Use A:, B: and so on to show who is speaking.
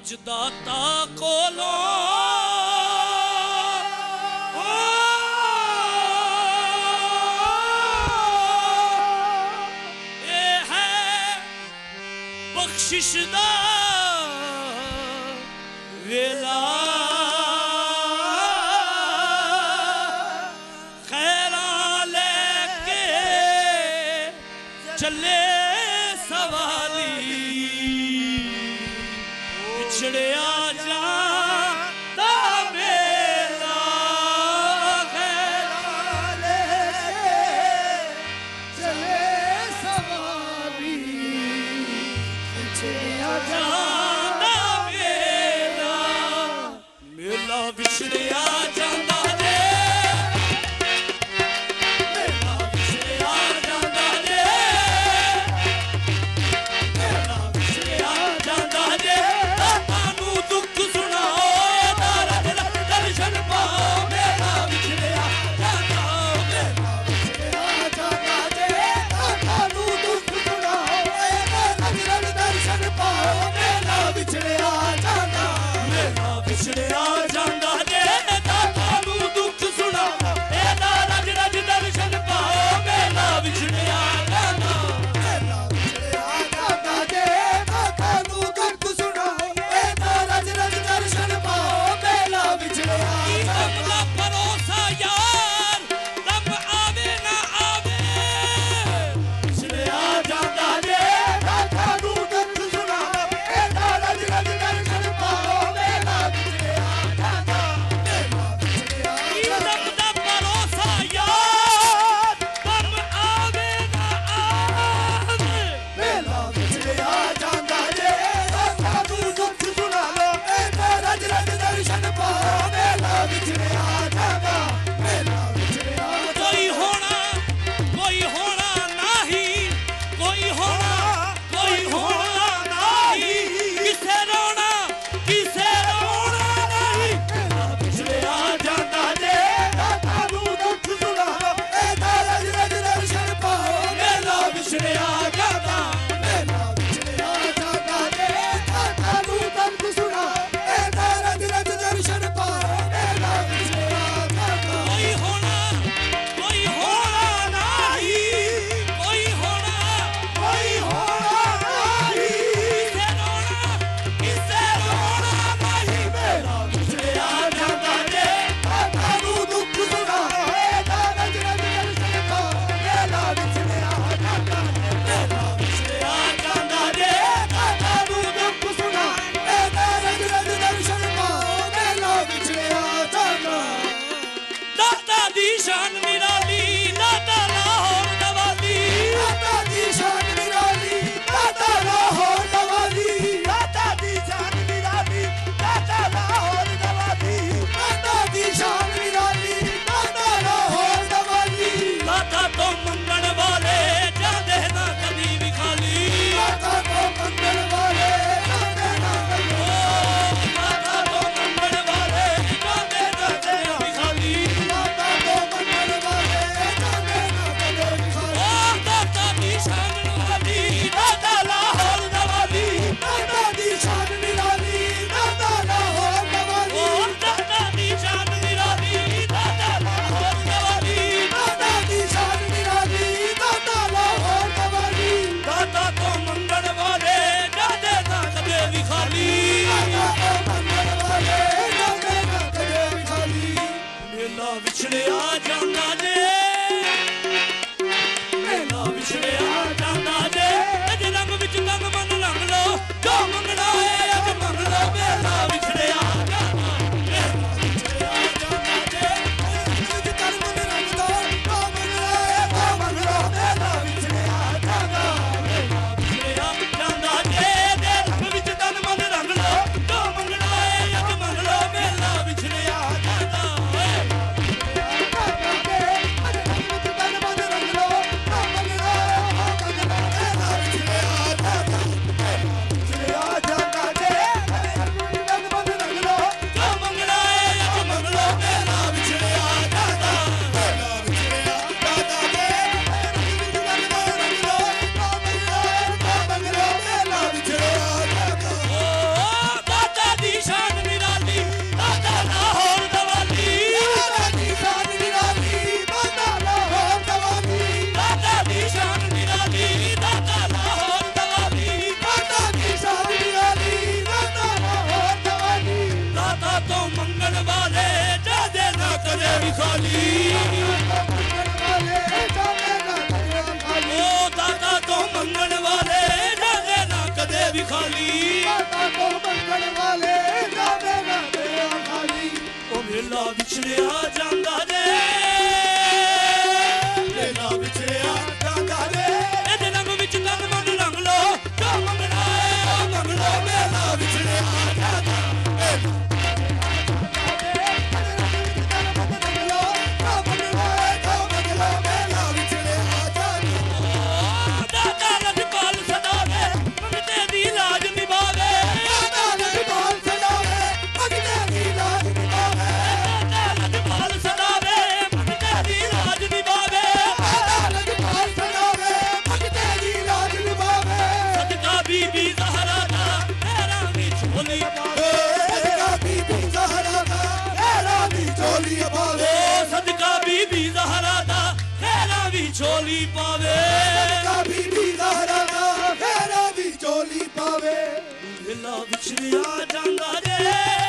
A: कुछ दाता कोलो ये है बख्शिश दा वेला खैरा लेके चले सवाली पिछड़िया जाता मेला खैरा लेके चले सवाली पिछड़िया जाता मेला मेला पिछड़िया जाता रे मेला पिछड़िया जाता रे मेला पिछड़िया जाता रे तानू दुख सुनाओ तारा दर्शन पाओ मेला पिछड़िया जाता मेला पिछड़िया जाता रे तानू दुख सुनाओ तारा दर्शन पाओ मेला पिछड़िया जाता मेला पिछड़िया जाता रे तानू दुख सुनाओ तारा दर्शन पाओ मेला पिछड़िया जाता मेला पिछड़िया जाता रे तानू दुख सुनाओ तारा दर्शन पाओ मेला पिछड़िया अपना भरोसा यार रब आवे ना आवे पिछड़िया जाता रे तानू दुख सुनाओ तारा दर्शन पाओ मेला पिछड़िया जाता ਮੰਗਣ ਵਾਲੇ ਜਾਂਦੇ ਨਾ ਕਦੇ ਵੀ ਖਾਲੀ ਉਹ ਦਾਤਾ ਤੋਂ ਮੰਗਣ ਵਾਲੇ ਜਾਂਦੇ ਨਾ ਕਦੇ ਵੀ ਖਾਲੀ ਉਹ ਮੇਲਾ ਵਿਛੜਿਆ ਜਾਂਦਾ ਜੇ ਮੇਲਾ ਵਿਛੜਿਆ ਜਾਂਦਾ ਜੇ ਇਹਦੇ ਰੰਗ ਵਿੱਚ ਤਨ ਮਨ ਰੰਗ ਲੋ ਜੋ ਮੰਗਣਾ ਹੈ ਉਹ ਮੰਗ ਲੋ ਮੇਲਾ ਵਿਛੜਿਆ ਜਾਂਦਾ ਸਦਕਾ ਬੀਬੀ ਜ਼ਹਰਾ ਦਾ ਖੈਰਾਂ ਵੀ ਝੋਲੀ ਪਾਵੇ ਸਦਕਾ ਬੀਬੀ ਜ਼ਹਰਾ ਦਾ ਖੈਰਾਂ ਵੀ ਝੋਲੀ ਪਾਵੇ ਮੇਲਾ ਵਿਛੜਿਆ ਜਾਂਦਾ ਜੇ